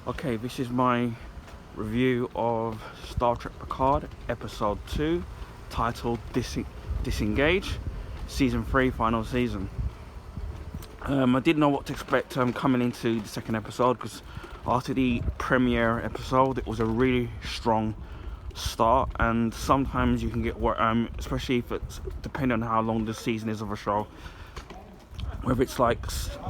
Okay, this is my review of Star Trek Picard, Episode 2, titled Disengage, Season 3, Final Season. I didn't know what to expect coming into the second episode, because after the premiere episode, it was a really strong start, and sometimes you can get, especially if it's depending on how long the season is of a show, whether it's like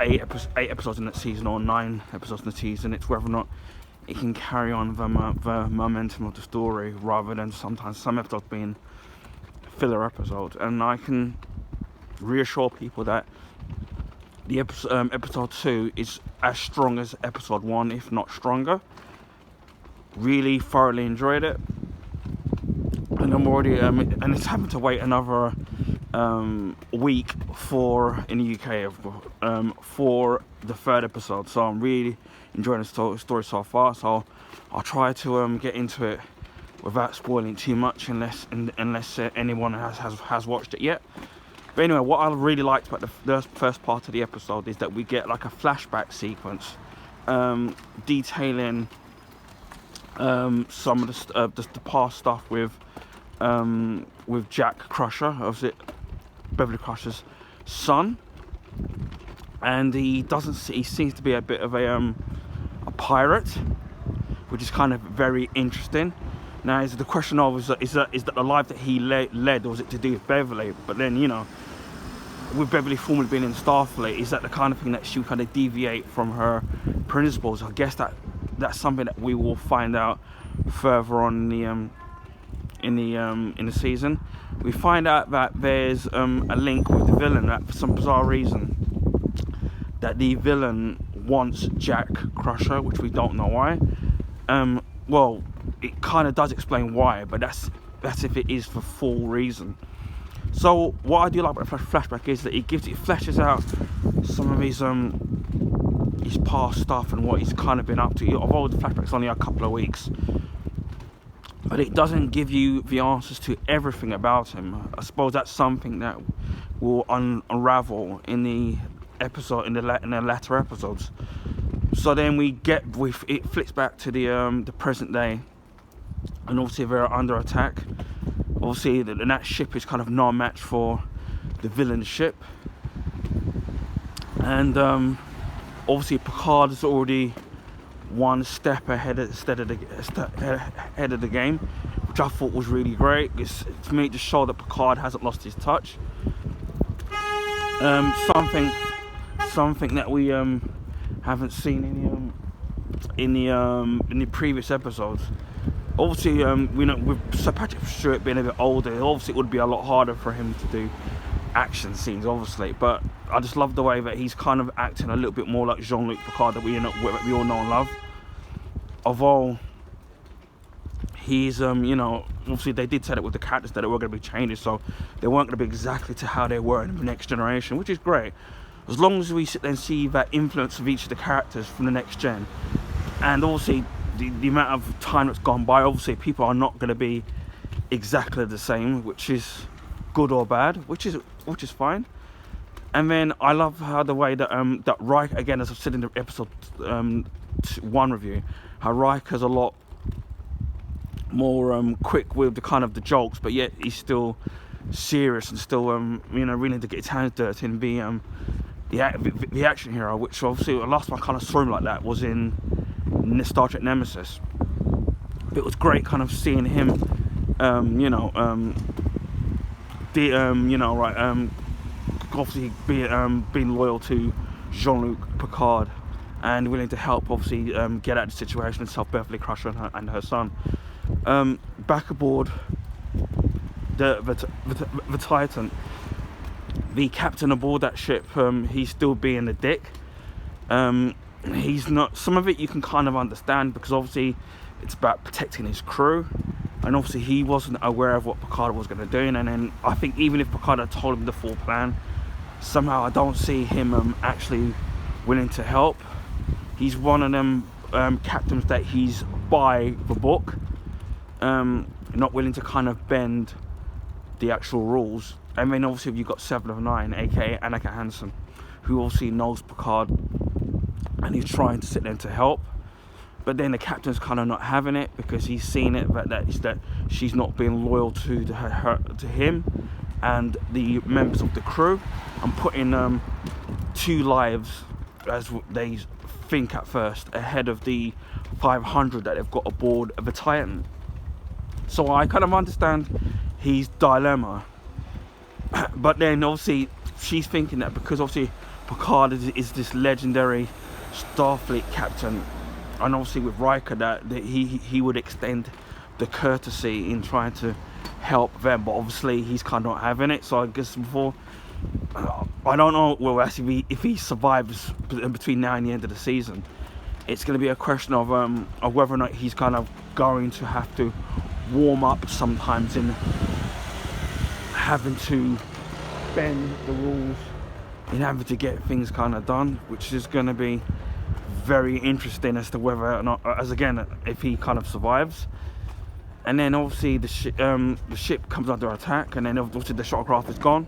eight episodes in that season or 9 episodes in the season, it's whether or not it can carry on the momentum of the story, rather than sometimes some episodes being filler episodes. And I can reassure people that the episode 2 is as strong as episode 1, if not stronger. Really thoroughly enjoyed it, and I'm already and it's having to wait another week for in the UK for the third episode. So I'm really enjoying the story so far. So I'll try to get into it without spoiling too much, unless anyone has watched it yet. But anyway, what I really liked about the first part of the episode is that we get like a flashback sequence detailing some of the past stuff with Jack Crusher, Beverly Crusher's son, and he seems to be a bit of a pirate, which is kind of very interesting. Now, is the question of is that the life that he led, or was it to do with Beverly? But then, with Beverly formerly being in Starfleet, is that the kind of thing that she would kind of deviate from her principles? I guess that's something that we will find out further on in the season. We find out that there's a link with the villain, that for some bizarre reason that the villain wants Jack Crusher, which we don't know why. Well, it kind of does explain why, but that's if it is for full reason. So what I do like about the flashback is that it fleshes out some of his past stuff and what he's kind of been up to. Although the flashback's only a couple of weeks, but it doesn't give you the answers to everything about him. I suppose that's something that will unravel in the episode, in the latter episodes. So then it flips back to the present day, and obviously they're under attack. Obviously, that ship is kind of no match for the villain ship, and obviously Picard is already one step ahead of the game, which I thought was really great. To me, it just showed that Picard hasn't lost his touch. Something that we haven't seen in the previous episodes. Obviously, with Sir Patrick Stewart being a bit older, obviously it would be a lot harder for him to do action scenes, obviously. But I just love the way that he's kind of acting a little bit more like Jean-Luc Picard that we all know and love. Although he's obviously they did say that with the characters that there were going to be changes, so they weren't going to be exactly to how they were in the Next Generation, which is great, as long as we sit there and see that influence of each of the characters from the Next Gen. And obviously the amount of time that's gone by, obviously people are not going to be exactly the same, which is good or bad, which is fine. And then I love how the way that that Riker, again, as I've said in the episode 1 review, how Riker's a lot more quick with the kind of the jokes, but yet he's still serious and still willing to get his hands dirty and be the action hero. Which obviously the last time I kind of saw him like that was in Star Trek Nemesis. It was great kind of seeing him obviously being loyal to Jean-Luc Picard and willing to help, obviously, get out of the situation and help Beverly Crusher and her son. Back aboard the Titan, the captain aboard that ship, he's still being a dick. He's not. Some of it you can kind of understand, because obviously it's about protecting his crew, and obviously he wasn't aware of what Picard was going to do. And then I think even if Picard had told him the full plan, somehow I don't see him actually willing to help. He's one of them captains that he's by the book, not willing to kind of bend the actual rules. And then obviously you've got 7 of 9, aka Annika Hansen, who obviously knows Picard, and he's trying to sit there to help. But then the captain's kind of not having it because he's seen it that she's not being loyal to him and the members of the crew, and putting 2 lives, as they think at first, ahead of the 500 that they've got aboard the Titan. So I kind of understand his dilemma. But then obviously she's thinking that because obviously Picard is this legendary Starfleet captain, and obviously with Riker that he would extend the courtesy in trying to help them, but obviously he's kind of not having it. So I guess before, I don't know, well actually if he survives between now and the end of the season, it's going to be a question of whether or not he's kind of going to have to warm up sometimes in having to bend the rules, in having to get things kind of done, which is going to be very interesting as to whether or not, as again, if he kind of survives. And then obviously the ship comes under attack, and then obviously the shuttlecraft is gone,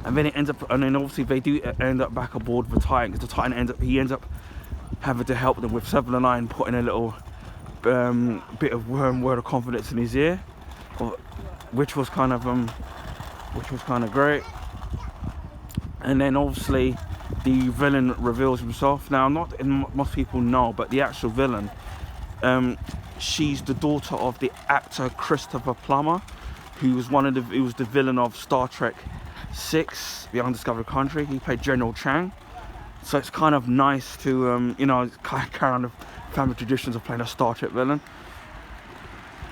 and then it ends up, and then obviously they do end up back aboard the Titan, because the Titan ends up having to help them with 7 of 9 putting a little bit of word of confidence in his ear, which was kind of great. And then obviously the villain reveals himself. Now, most people know, but the actual villain, she's the daughter of the actor Christopher Plummer, who was the villain of Star Trek VI, The Undiscovered Country. He played General Chang. So it's kind of nice to carry on the family traditions of playing a Star Trek villain.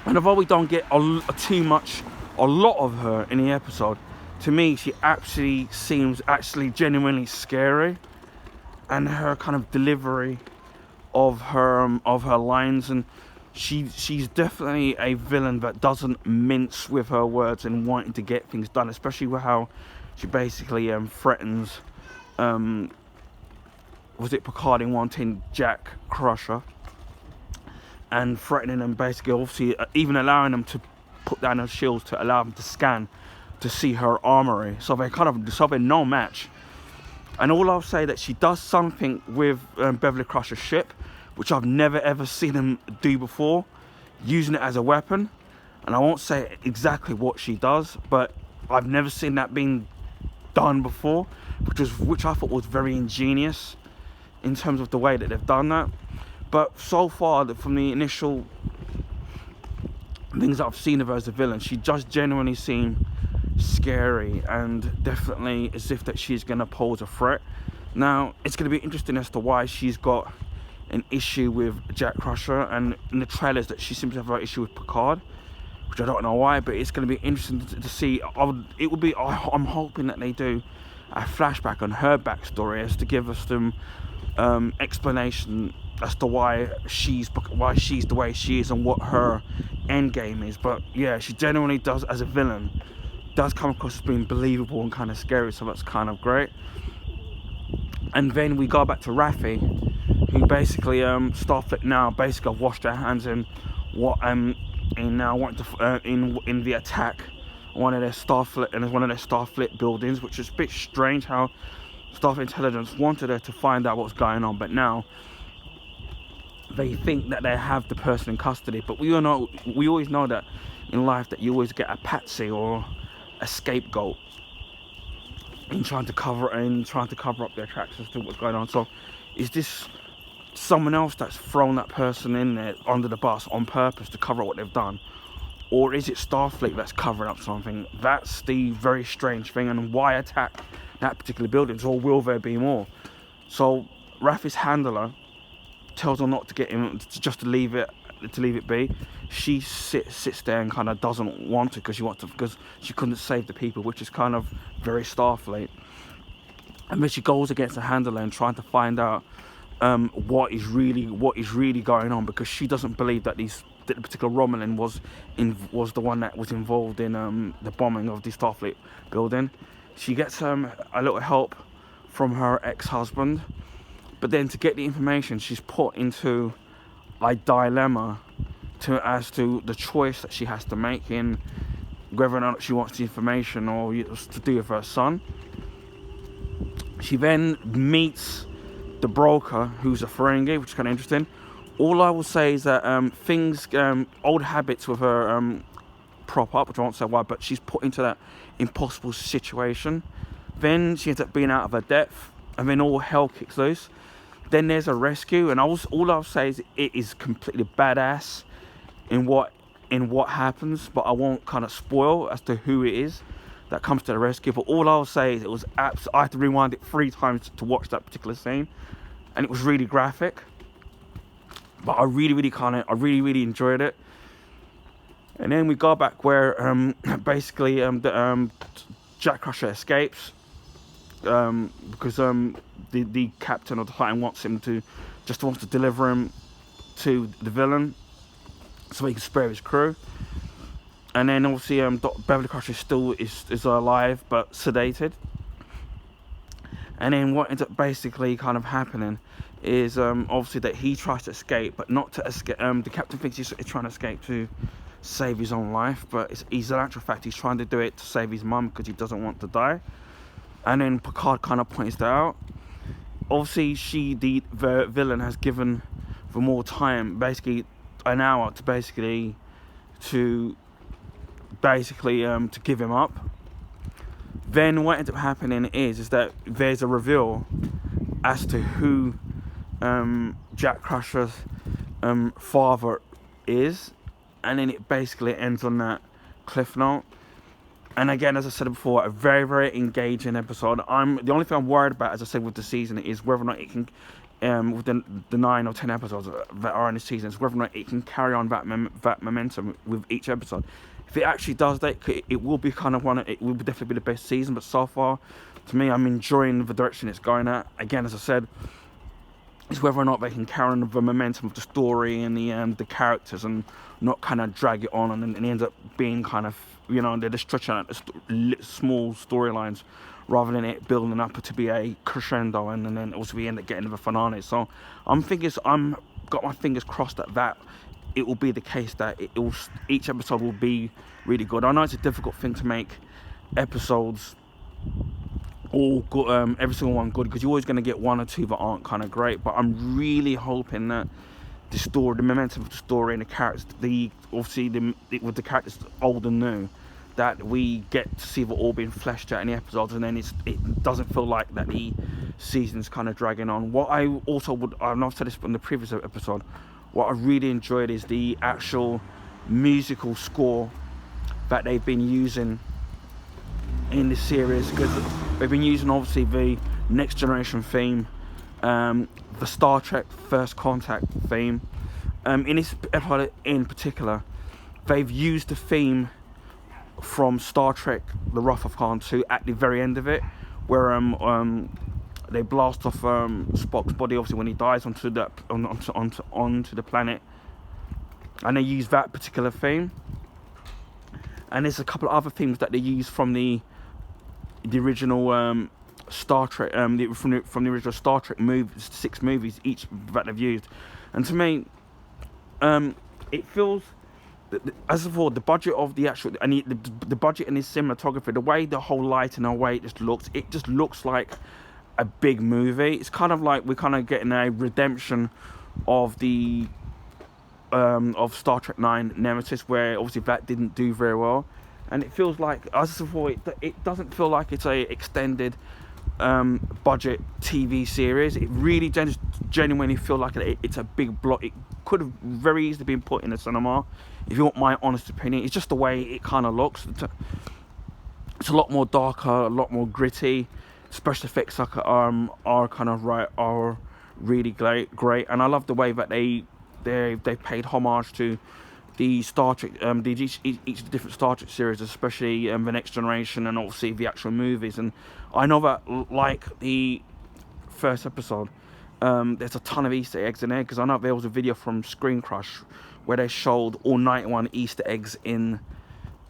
And although we don't get a lot of her in the episode, to me she actually seems genuinely scary, and her kind of delivery of her lines, and she's definitely a villain that doesn't mince with her words and wanting to get things done, especially with how she basically threatens was it Picard in wanting Jack Crusher, and threatening them, basically obviously even allowing them to put down her shields to allow them to scan to see her armory. So they're no match. And all I'll say that she does something with Beverly Crusher's ship, which I've never ever seen him do before, using it as a weapon. And I won't say exactly what she does, but I've never seen that being done before, which I thought was very ingenious in terms of the way that they've done that. But so far, from the initial things that I've seen of her as a villain, she does genuinely seem scary, and definitely as if that she's going to pose a threat. Now, it's going to be interesting as to why she's got an issue with Jack Crusher, and in the trailers that she seems to have an issue with Picard, which I don't know why, but it's going to be interesting to see. I'm hoping that they do a flashback on her backstory, as to give us some explanation as to why she's the way she is and what her end game is. But yeah, she genuinely does, as a villain, does come across as being believable and kind of scary, so that's kind of great. And then we go back to Raffi, who basically Starfleet now basically have washed their hands in now wanting to in the attack on one of their Starfleet buildings, which is a bit strange how Starfleet Intelligence wanted her to find out what's going on, but now they think that they have the person in custody. But we always know that in life that you always get a patsy or a scapegoat in trying to cover up their tracks as to what's going on. So is this someone else that's thrown that person in there under the bus on purpose to cover up what they've done, or is it Starfleet that's covering up something? That's the very strange thing. And why attack that particular building, or will there be more? So Raffi's handler tells her not to get him, just to leave it be. She sits there and kind of doesn't want to, because she couldn't save the people, which is kind of very Starfleet. And then she goes against the handler and trying to find out what is really going on, because she doesn't believe that the particular Romulan was the one that was involved in the bombing of the Starfleet building. She gets a little help from her ex-husband, but then to get the information, she's put into a dilemma as to the choice that she has to make in whether or not she wants the information or to do with her son. She then meets the broker, who's a Ferengi, which is kind of interesting. All I will say is that old habits with her prop up, which I won't say why, but she's put into that impossible situation. Then she ends up being out of her depth, and then all hell kicks loose. Then there's a rescue, and all I'll say is it is completely badass in what happens, but I won't kind of spoil as to who it is that comes to the rescue. But all I'll say is it was I had to rewind it 3 times to watch that particular scene, and it was really graphic. But I really enjoyed it. And then we go back where basically Jack Crusher escapes because the captain of the Titan wants to deliver him to the villain so he can spare his crew. And then obviously Beverly Crusher still is alive but sedated. And then what ends up basically kind of happening is obviously that he tries to escape, but not to escape. The captain thinks he's trying to escape to save his own life, but in actual fact he's trying to do it to save his mum because he doesn't want to die. And then Picard kind of points that out. Obviously the villain has given for more time, basically an hour to give him up. Then what ends up happening is that there's a reveal as to who Jack Crusher's father is, and then it basically ends on that cliff note. And again, as I said before, a very, very engaging episode. The only thing I'm worried about, as I said, with the season is whether or not it can, with the 9 or 10 episodes that are in the season, is whether or not it can carry on that momentum with each episode. If it actually does that, it will be it will definitely be the best season. But so far, to me, I'm enjoying the direction it's going at. Again, as I said, it's whether or not they can carry on the momentum of the story and the characters and not kind of drag it on, and it ends up being kind of, they're just stretching out small storylines rather than it building up to be a crescendo, and then also we end up getting the finale. So I'm got my fingers crossed that it will be the case, that each episode will be really good. I know it's a difficult thing to make episodes all good, every single one good, because you're always going to get 1 or 2 that aren't kind of great. But I'm really hoping that the momentum of the story and the characters, with the characters old and new, that we get to see it all being fleshed out in the episodes, and then it doesn't feel like that the season's kind of dragging on. What I also I've said this in the previous episode, what I really enjoyed is the actual musical score that they've been using in this series, because they've been using obviously the Next Generation theme, the Star Trek First Contact theme. In this episode in particular, they've used the theme from Star Trek The Wrath of Khan 2 at the very end of it, where they blast off Spock's body, obviously when he dies, onto the planet, and they use that particular theme. And there's a couple of other themes that they use from the original Star Trek, from the original Star Trek movies, 6 movies each that they've used. And to me, it feels, as before, the budget of the actual, and the budget and the cinematography, the way the whole light and the way it just looks like a big movie. It's kind of like we're kind of getting a redemption of the of Star Trek 9 Nemesis, where obviously that didn't do very well, and it feels like, as before, it doesn't feel like it's a extended budget TV series. It really genuinely feel like it's a big block. It could have very easily been put in the cinema, if you want my honest opinion. It's just the way it kind of looks. It's a lot more darker, a lot more gritty. Special effects are really great, and I love the way that they paid homage to the Star Trek, each of the different Star Trek series, especially the Next Generation, and obviously the actual movies. And I know that, like the first episode, there's a ton of Easter eggs in there, because I know there was a video from Screen Crush where they showed all 91 Easter eggs in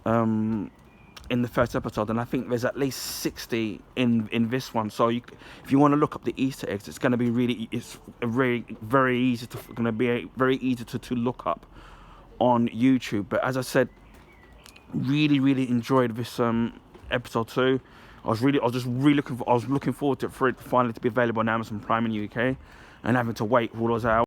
the first episode, and I think there's at least 60 in this one. So if you want to look up the Easter eggs, it's going to be very easy to look up on YouTube. But as I said, really enjoyed this episode 2. I was just really looking forward to it for it finally to be available on Amazon Prime in the UK, and having to wait all those hours.